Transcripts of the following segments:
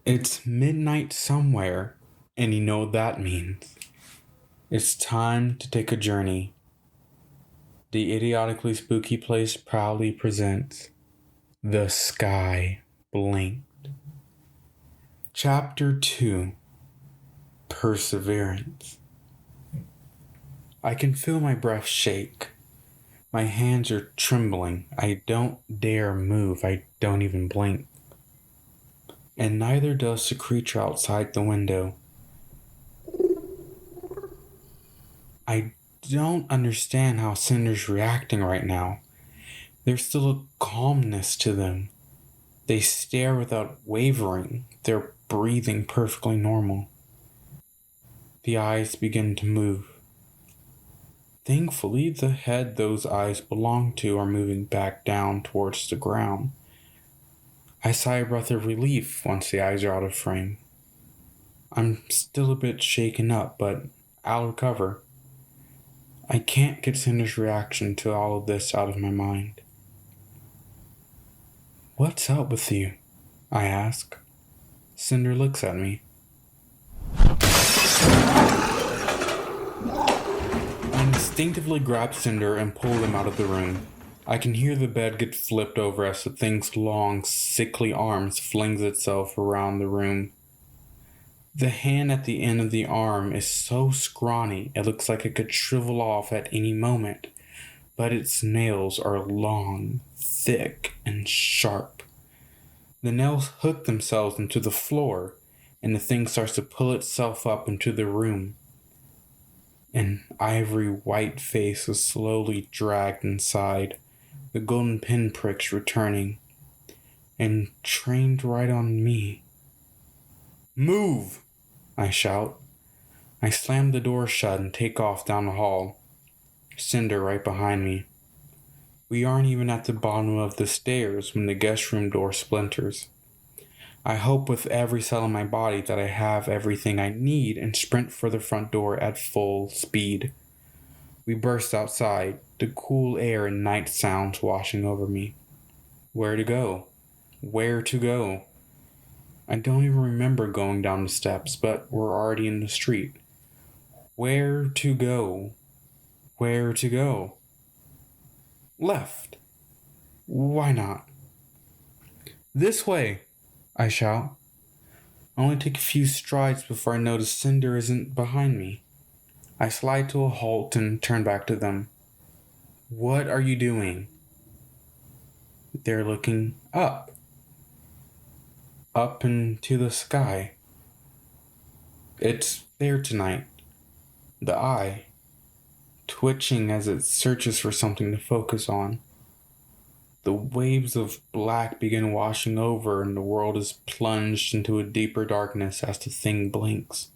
It's midnight somewhere, and you know what that means. It's time to take a journey. The Idiotically Spooky Place proudly presents The Sky Blinked. Chapter 2, Perseverance. I can feel my breath shake. My hands are trembling. I don't dare move. I don't even blink. And neither does the creature outside the window. I don't understand how Cinder's reacting right now. There's still a calmness to them. They stare without wavering. They're breathing perfectly normal. The eyes begin to move. Thankfully, the head those eyes belong to are moving back down towards the ground. I sigh a breath of relief once the eyes are out of frame. I'm still a bit shaken up, but I'll recover. I can't get Cinder's reaction to all of this out of my mind. "What's up with you?" I ask. Cinder looks at me. I instinctively grab Cinder and pull them out of the room. I can hear the bed get flipped over as the thing's long, sickly arms flings itself around the room. The hand at the end of the arm is so scrawny it looks like it could shrivel off at any moment, but its nails are long, thick, and sharp. The nails hook themselves into the floor, and the thing starts to pull itself up into the room. An ivory white face is slowly dragged inside, the golden pinpricks returning, and trained right on me. "Move!" I shout. I slam the door shut and take off down the hall, Cinder right behind me. We aren't even at the bottom of the stairs when the guest room door splinters. I hope with every cell in my body that I have everything I need and sprint for the front door at full speed. We burst outside, the cool air and night sounds washing over me. Where to go? Where to go? I don't even remember going down the steps, but we're already in the street. Where to go? Where to go? Left. Why not? "This way!" I shout. I only take a few strides before I notice Cinder isn't behind me. I slide to a halt and turn back to them. "What are you doing?" They're looking up. Up into the sky. It's there tonight. The eye, twitching as it searches for something to focus on. The waves of black begin washing over and the world is plunged into a deeper darkness as the thing blinks.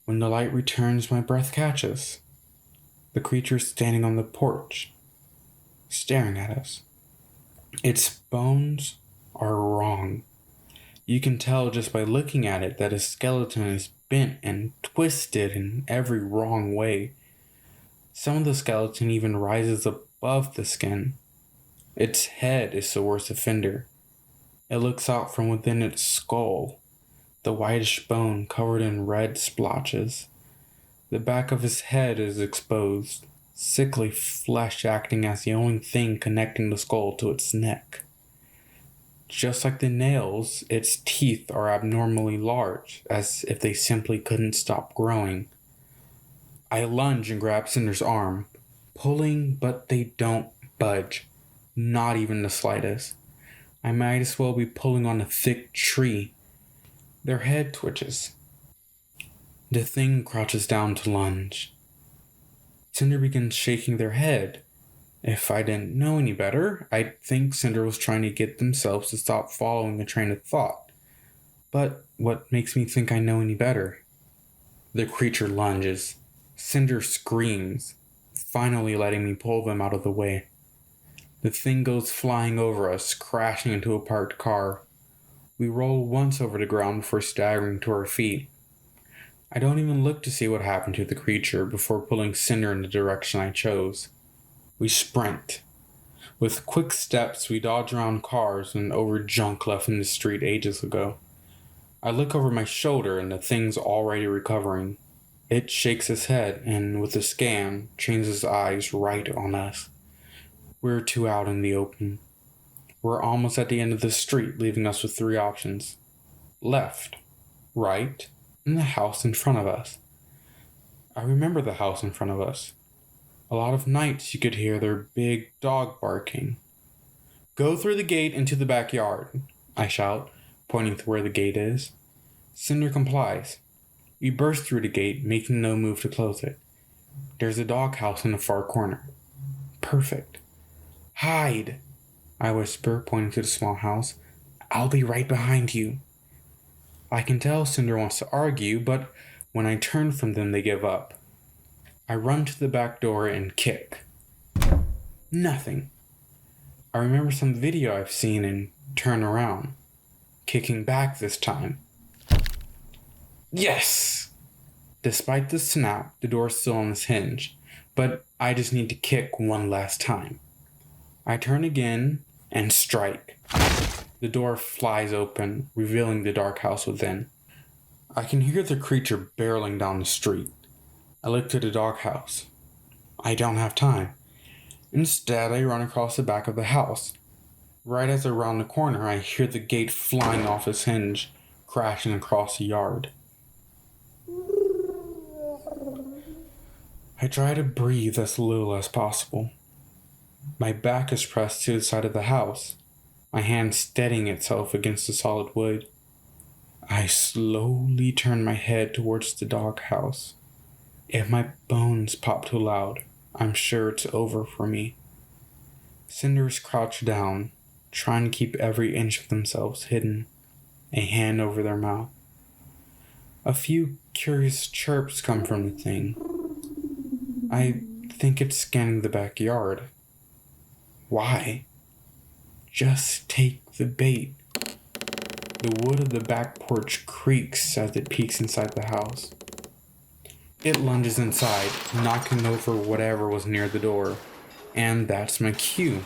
When the light returns, my breath catches. The creature is standing on the porch, staring at us. Its bones are wrong. You can tell just by looking at it that its skeleton is bent and twisted in every wrong way. Some of the skeleton even rises above the skin. Its head is the worst offender. It looks out from within its skull, the whitish bone covered in red splotches. The back of his head is exposed, sickly flesh acting as the only thing connecting the skull to its neck. Just like the nails, its teeth are abnormally large, as if they simply couldn't stop growing. I lunge and grab Cinder's arm, pulling, but they don't budge, not even the slightest. I might as well be pulling on a thick tree. Their head twitches. The thing crouches down to lunge. Cinder begins shaking their head. If I didn't know any better, I'd think Cinder was trying to get themselves to stop following a train of thought. But what makes me think I know any better? The creature lunges. Cinder screams, finally letting me pull them out of the way. The thing goes flying over us, crashing into a parked car. We roll once over the ground before staggering to our feet. I don't even look to see what happened to the creature before pulling Cinder in the direction I chose. We sprint. With quick steps, we dodge around cars and over junk left in the street ages ago. I look over my shoulder and the thing's already recovering. It shakes its head and, with a scan, trains its eyes right on us. We're two out in the open. We're almost at the end of the street, leaving us with three options: left, right, and the house in front of us. I remember the house in front of us. A lot of nights you could hear their big dog barking. "Go through the gate into the backyard," I shout, pointing to where the gate is. Cinder complies. We burst through the gate, making no move to close it. There's a doghouse in the far corner. Perfect. "Hide," I whisper, pointing to the small house. "I'll be right behind you." I can tell Cinder wants to argue, but when I turn from them, they give up. I run to the back door and kick. Nothing. I remember some video I've seen and turn around, kicking back this time. Yes! Despite the snap, the door's still on its hinge, but I just need to kick one last time. I turn again and strike. The door flies open, revealing the dark house within. I can hear the creature barreling down the street. I look to the doghouse. I don't have time. Instead, I run across the back of the house. Right as I round the corner, I hear the gate flying off its hinge, crashing across the yard. I try to breathe as little as possible. My back is pressed to the side of the house, my hand steadying itself against the solid wood. I slowly turn my head towards the doghouse. If my bones pop too loud, I'm sure it's over for me. Cinders crouch down, trying to keep every inch of themselves hidden, a hand over their mouth. A few curious chirps come from the thing. I think it's scanning the backyard. Why? Just take the bait. The wood of the back porch creaks as it peeks inside the house. It lunges inside, knocking over whatever was near the door, and that's my cue.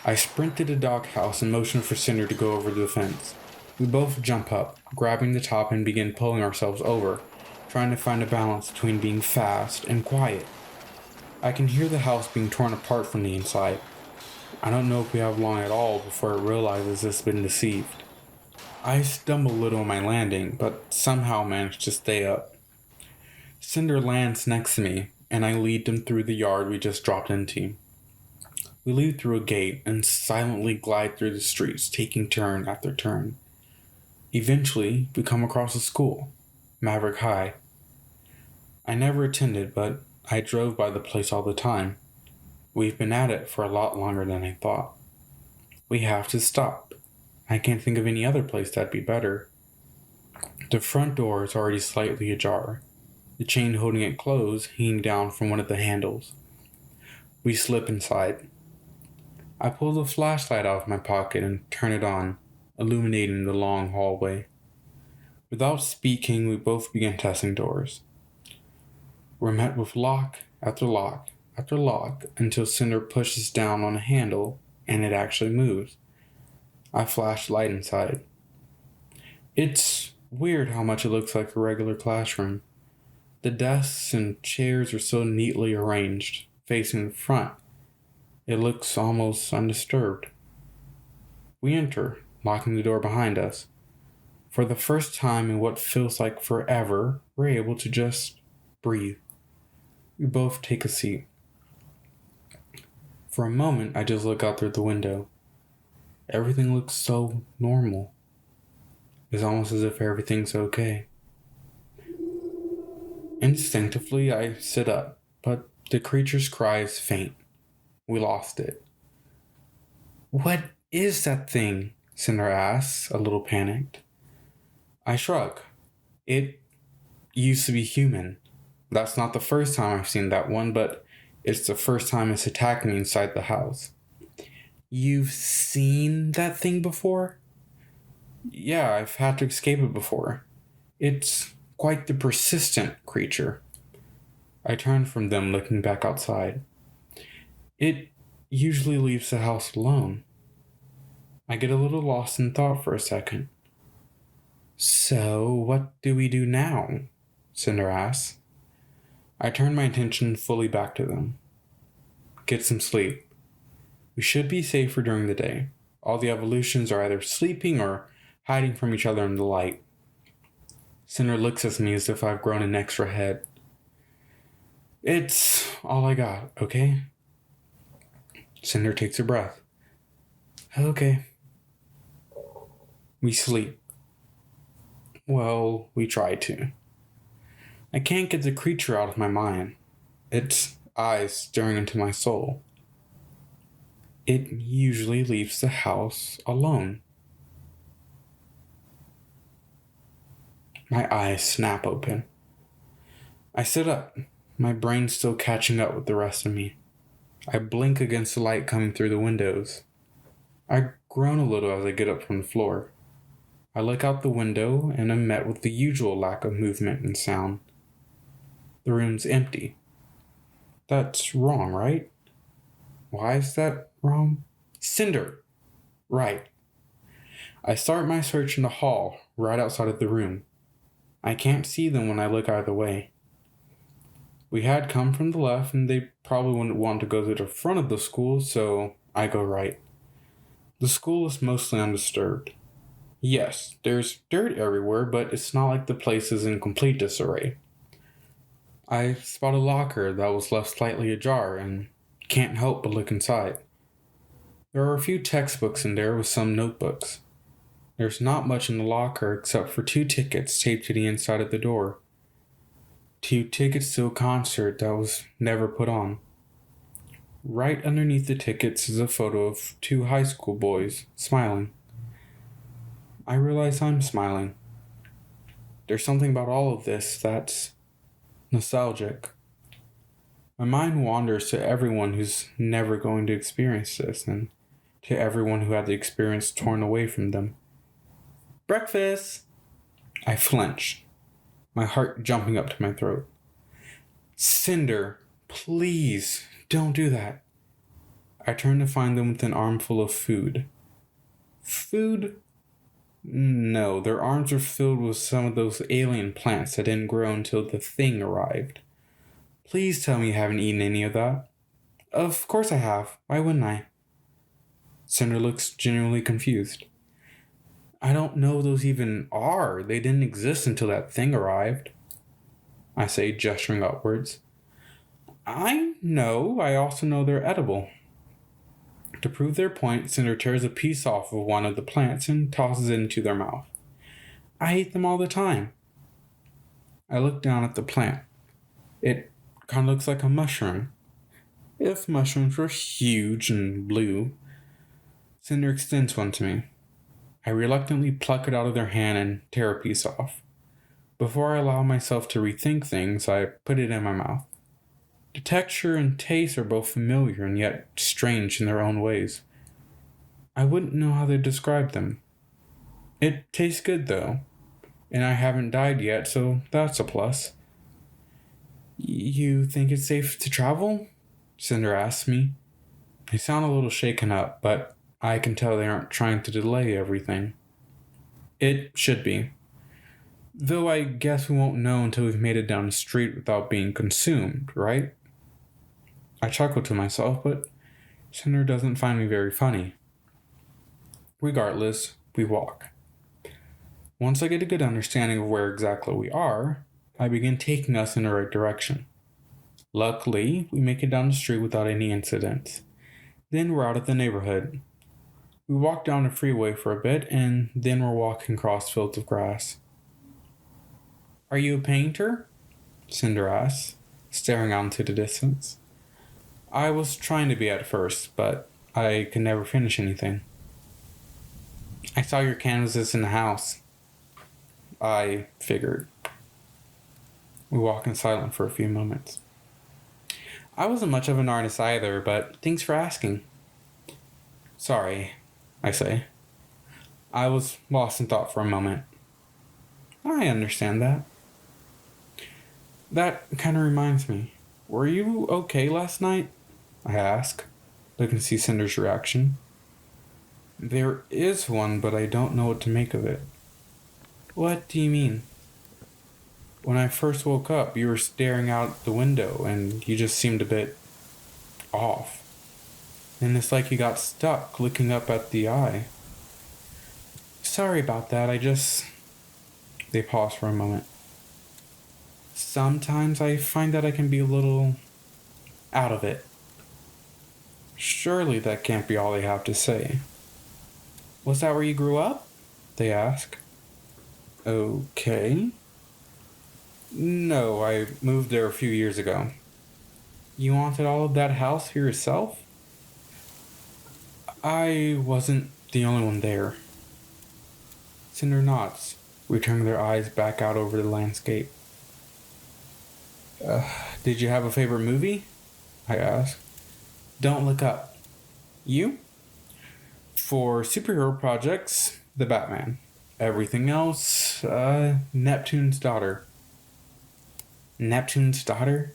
I sprint to the doghouse and motion for Cinder to go over the fence. We both jump up, grabbing the top and begin pulling ourselves over, trying to find a balance between being fast and quiet. I can hear the house being torn apart from the inside. I don't know if we have long at all before it realizes it's been deceived. I stumble a little on my landing, but somehow manage to stay up. Cinder lands next to me, and I lead them through the yard we just dropped into. We leave through a gate and silently glide through the streets, taking turn after turn. Eventually, we come across a school, Maverick High. I never attended, but I drove by the place all the time. We've been at it for a lot longer than I thought. We have to stop. I can't think of any other place that'd be better. The front door is already slightly ajar, the chain holding it closed hanging down from one of the handles. We slip inside. I pull the flashlight out of my pocket and turn it on, illuminating the long hallway. Without speaking, we both begin testing doors. We're met with lock after lock after lock until Cinder pushes down on a handle and it actually moves. I flash light inside. It's weird how much it looks like a regular classroom. The desks and chairs are so neatly arranged, facing the front. It looks almost undisturbed. We enter, locking the door behind us. For the first time in what feels like forever, we're able to just breathe. We both take a seat. For a moment, I just look out through the window. Everything looks so normal. It's almost as if everything's okay. Instinctively, I sit up, but the creature's cry is faint. We lost it. "What is that thing?" Cinder asks, a little panicked. I shrug. It used to be human. That's not the first time I've seen that one, but it's the first time it's attacked me inside the house. "You've seen that thing before?" "Yeah, I've had to escape it before. It's quite the persistent creature." I turn from them, looking back outside. "It usually leaves the house alone." I get a little lost in thought for a second. So, what do we do now? Cinder asks. I turn my attention fully back to them. Get some sleep. We should be safer during the day. All the evolutions are either sleeping or hiding from each other in the light. Cinder looks at me as if I've grown an extra head. It's all I got, okay? Cinder takes a breath. Okay. We sleep. Well, we try to. I can't get the creature out of my mind. Its eyes staring into my soul. It usually leaves the house alone. My eyes snap open. I sit up, my brain still catching up with the rest of me. I blink against the light coming through the windows. I groan a little as I get up from the floor. I look out the window and am met with the usual lack of movement and sound. The room's empty. That's wrong, right? Why is that wrong? Cinder! Right. I start my search in the hall, right outside of the room. I can't see them when I look either way. We had come from the left, and they probably wouldn't want to go to the front of the school, so I go right. The school is mostly undisturbed. Yes, there's dirt everywhere, but it's not like the place is in complete disarray. I spot a locker that was left slightly ajar and can't help but look inside. There are a few textbooks in there with some notebooks. There's not much in the locker except for 2 tickets taped to the inside of the door. 2 tickets to a concert that was never put on. Right underneath the tickets is a photo of 2 high school boys smiling. I realize I'm smiling. There's something about all of this that's nostalgic. My mind wanders to everyone who's never going to experience this, and to everyone who had the experience torn away from them. Breakfast! I flinch, my heart jumping up to my throat. Cinder, please, don't do that. I turn to find them with an armful of food. Food? No, their arms are filled with some of those alien plants that didn't grow until the thing arrived. Please tell me you haven't eaten any of that. Of course I have. Why wouldn't I? Cinder looks genuinely confused. I don't know those even are. They didn't exist until that thing arrived. I say, gesturing upwards. I know. I also know they're edible. To prove their point, Cinder tears a piece off of one of the plants and tosses it into their mouth. I eat them all the time. I look down at the plant. It kind of looks like a mushroom. If mushrooms were huge and blue. Cinder extends one to me. I reluctantly pluck it out of their hand and tear a piece off. Before I allow myself to rethink things, I put it in my mouth. The texture and taste are both familiar and yet strange in their own ways. I wouldn't know how to describe them. It tastes good though, and I haven't died yet, so that's a plus. You think it's safe to travel? Cinder asks me. They sound a little shaken up, but I can tell they aren't trying to delay everything. It should be. Though I guess we won't know until we've made it down the street without being consumed, right? I chuckle to myself, but Cinder doesn't find me very funny. Regardless, we walk. Once I get a good understanding of where exactly we are, I begin taking us in the right direction. Luckily, we make it down the street without any incidents. Then we're out of the neighborhood. We walk down the freeway for a bit, and then we're walking across fields of grass. Are you a painter? Cinder asks, staring out into the distance. I was trying to be at first, but I could never finish anything. I saw your canvases in the house. I figured. We walk in silence for a few moments. I wasn't much of an artist either, but thanks for asking. Sorry, I say. I was lost in thought for a moment. I understand that. That kind of reminds me. Were you okay last night? I ask, looking to see Cinder's reaction. There is one, but I don't know what to make of it. What do you mean? When I first woke up, you were staring out the window and you just seemed a bit off. And it's like you got stuck looking up at the eye. Sorry about that, They paused for a moment. Sometimes I find that I can be a little out of it. Surely that can't be all they have to say. Was that where you grew up? They asked. Okay. No, I moved there a few years ago. You wanted all of that house for yourself? I wasn't the only one there. Cinder nods, returning their eyes back out over the landscape. Did you have a favorite movie? I asked. Don't look up. You? For superhero projects, the Batman. Everything else, Neptune's Daughter. Neptune's Daughter?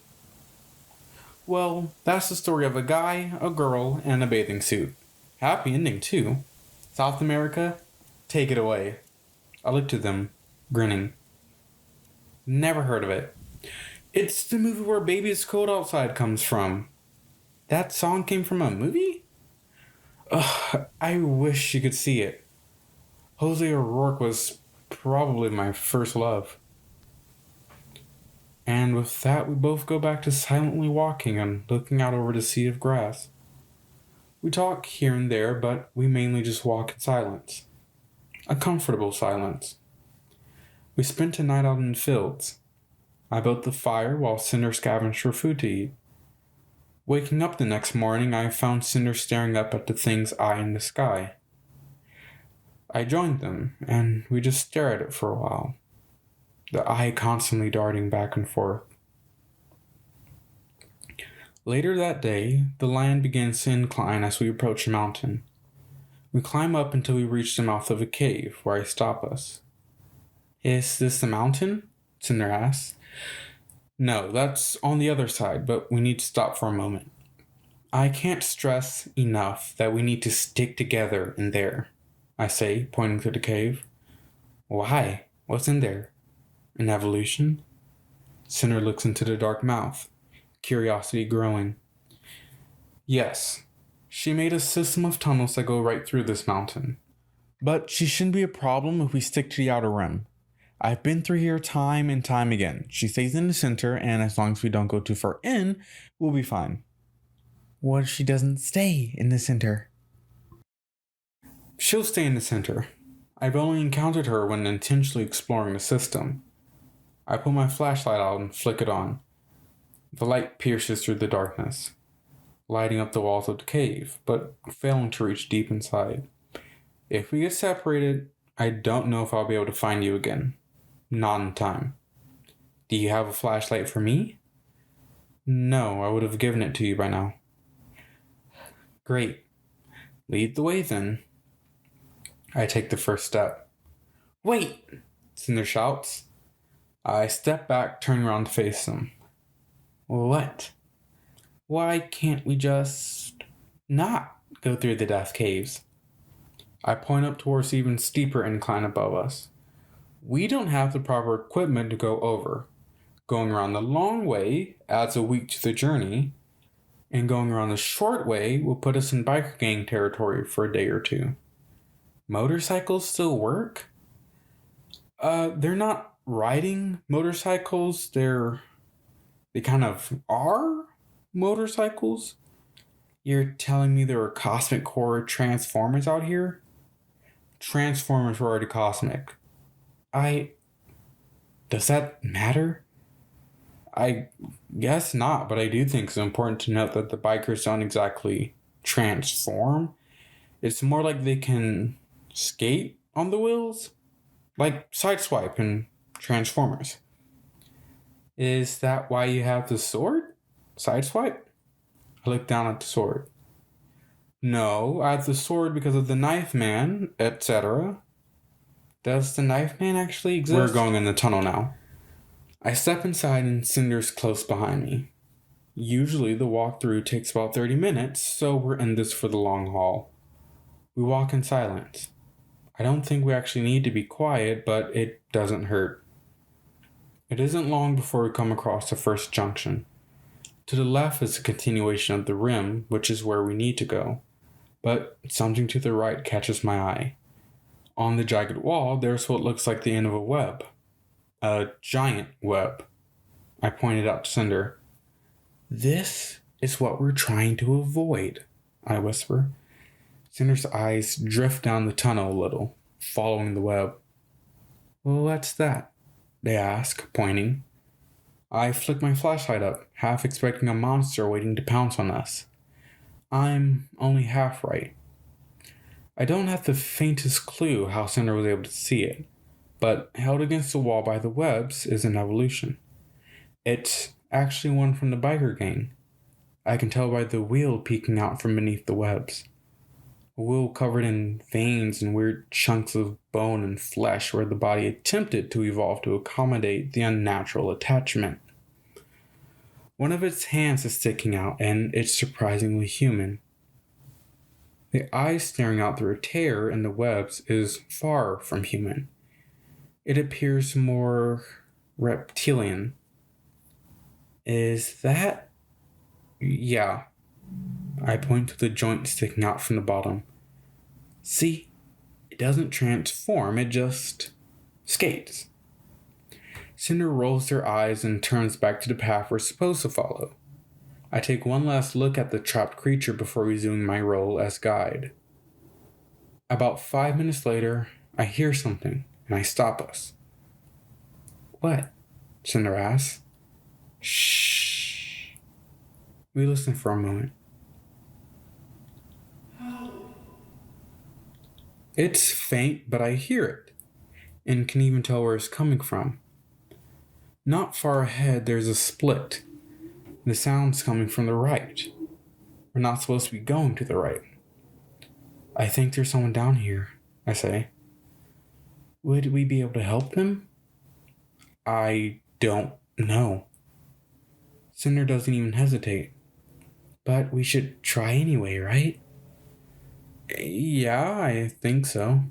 Well, that's the story of a guy, a girl, and a bathing suit. Happy ending, too. South America? Take it away. I looked at them, grinning. Never heard of it. It's the movie where Baby It's Cold Outside comes from. That song came from a movie? Ugh, I wish you could see it. Jose O'Rourke was probably my first love. And with that, we both go back to silently walking and looking out over the sea of grass. We talk here and there, but we mainly just walk in silence. A comfortable silence. We spent a night out in the fields. I built the fire while Cinder scavenged for food to eat. Waking up the next morning, I found Cinder staring up at the thing's eye in the sky. I joined them, and we just stared at it for a while, the eye constantly darting back and forth. Later that day, the land begins to incline as we approach a mountain. We climb up until we reach the mouth of a cave, where I stop us. Is this the mountain? Cinder asks. No, that's on the other side, but we need to stop for a moment. I can't stress enough that we need to stick together in there, I say, pointing to the cave. Why? What's in there? An evolution? Cinder looks into the dark mouth, curiosity growing. Yes, she made a system of tunnels that go right through this mountain. But she shouldn't be a problem if we stick to the outer rim. I've been through here time and time again. She stays in the center, and as long as we don't go too far in, we'll be fine. What if she doesn't stay in the center? She'll stay in the center. I've only encountered her when intentionally exploring the system. I pull my flashlight out and flick it on. The light pierces through the darkness, lighting up the walls of the cave, but failing to reach deep inside. If we get separated, I don't know if I'll be able to find you again. Not in time. Do you have a flashlight for me? No, I would have given it to you by now. Great. Lead the way then. I take the first step. Wait! Cinder shouts. I step back, turn around to face him. What? Why can't we just not go through the death caves? I point up towards the even steeper incline above us. We don't have the proper equipment to go over. Going around the long way adds a week to the journey, and going around the short way will put us in biker gang territory for a day or two. Motorcycles still work? They're not riding motorcycles, they kind of are motorcycles? You're telling me there are cosmic core transformers out here? Transformers were already cosmic. Does that matter? I guess not, but I do think it's important to note that the bikers don't exactly transform. It's more like they can skate on the wheels, like Sideswipe and Transformers. Is that why you have the sword? Sideswipe? I look down at the sword. No, I have the sword because of the Knife Man, etc. Does the Knife Man actually exist? We're going in the tunnel now. I step inside and Cinder's close behind me. Usually the walkthrough takes about 30 minutes, so we're in this for the long haul. We walk in silence. I don't think we actually need to be quiet, but it doesn't hurt. It isn't long before we come across the first junction. To the left is a continuation of the rim, which is where we need to go. But something to the right catches my eye. On the jagged wall, there's what looks like the end of a web. A giant web. I pointed out to Cinder. This is what we're trying to avoid, I whisper. Cinder's eyes drift down the tunnel a little, following the web. Well, what's that? They ask, pointing. I flick my flashlight up, half expecting a monster waiting to pounce on us. I'm only half right. I don't have the faintest clue how Cinder was able to see it, but held against the wall by the webs is an evolution. It's actually one from the biker gang. I can tell by the wheel peeking out from beneath the webs. A wheel covered in veins and weird chunks of bone and flesh where the body attempted to evolve to accommodate the unnatural attachment. One of its hands is sticking out, and it's surprisingly human. The eye staring out through a tear in the webs is far from human. It appears more reptilian. Is that? Yeah. I point to the joint sticking out from the bottom. See? It doesn't transform, it just skates. Cinder rolls her eyes and turns back to the path we're supposed to follow. I take one last look at the trapped creature before resuming my role as guide. About 5 minutes later, I hear something, and I stop us. What? Cinder asks. Shh. We listen for a moment. It's faint, but I hear it, and can even tell where it's coming from. Not far ahead, there's a split. The sound's coming from the right. We're not supposed to be going to the right. I think there's someone down here, I say. Would we be able to help them? I don't know. Cinder doesn't even hesitate. But we should try anyway, right? Yeah, I think so.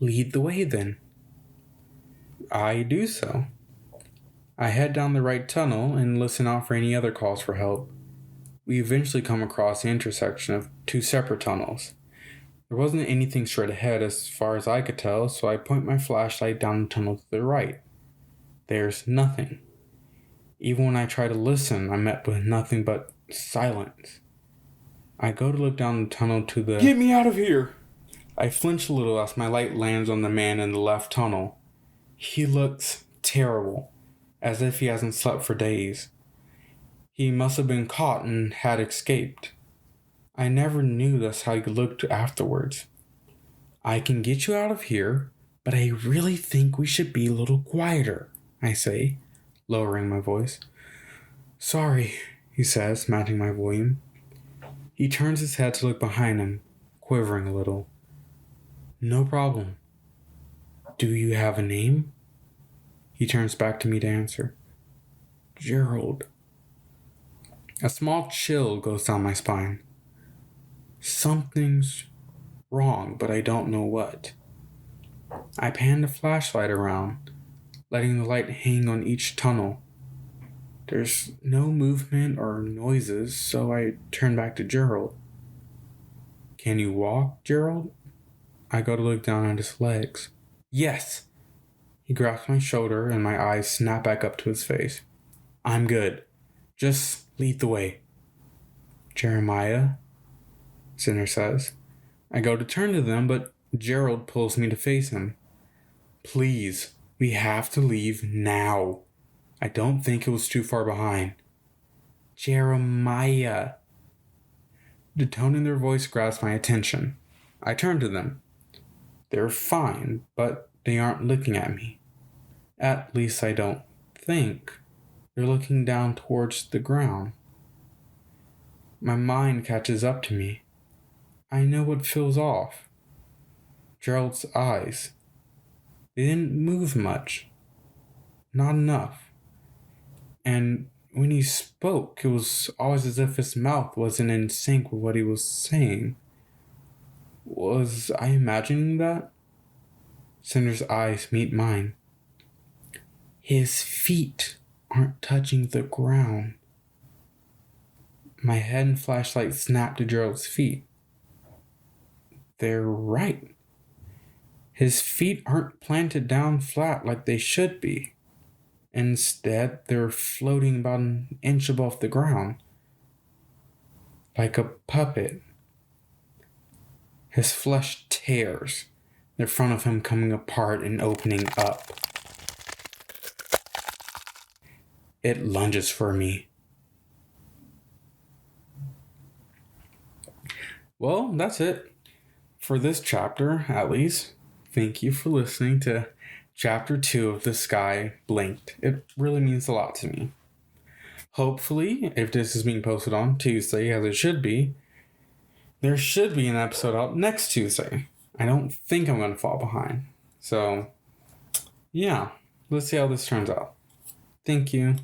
Lead the way then. I do so. I head down the right tunnel and listen out for any other calls for help. We eventually come across the intersection of two separate tunnels. There wasn't anything straight ahead as far as I could tell, so I point my flashlight down the tunnel to the right. There's nothing. Even when I try to listen, I'm met with nothing but silence. I go to look down the tunnel to the... Get me out of here! I flinch a little as my light lands on the man in the left tunnel. He looks terrible, as if he hasn't slept for days. He must have been caught and had escaped. I never knew that's how he looked afterwards. I can get you out of here, but I really think we should be a little quieter, I say, lowering my voice. Sorry, he says, matching my volume. He turns his head to look behind him, quivering a little. No problem. Do you have a name? He turns back to me to answer. Gerald. A small chill goes down my spine. Something's wrong, but I don't know what. I pan the flashlight around, letting the light hang on each tunnel. There's no movement or noises, so I turn back to Gerald. Can you walk, Gerald? I go to look down at his legs. Yes! He grabs my shoulder and my eyes snap back up to his face. I'm good. Just lead the way. Jeremiah, Cinder says. I go to turn to them, but Gerald pulls me to face him. Please, we have to leave now. I don't think it was too far behind. Jeremiah. The tone in their voice grabs my attention. I turn to them. They're fine, but they aren't looking at me. At least I don't think. They're looking down towards the ground. My mind catches up to me. I know what feels off. Gerald's eyes. They didn't move much. Not enough. And when he spoke, it was always as if his mouth wasn't in sync with what he was saying. Was I imagining that? Cinder's eyes meet mine. His feet aren't touching the ground. My head and flashlight snap to Gerald's feet. They're right. His feet aren't planted down flat like they should be. Instead, they're floating about an inch above the ground. Like a puppet. His flesh tears, the front of him coming apart and opening up. It lunges for me. Well, that's it. For this chapter, at least. Thank you for listening to Chapter 2 of The Sky Blinked. It really means a lot to me. Hopefully, if this is being posted on Tuesday, as it should be, there should be an episode out next Tuesday. I don't think I'm going to fall behind. So, yeah, let's see how this turns out. Thank you.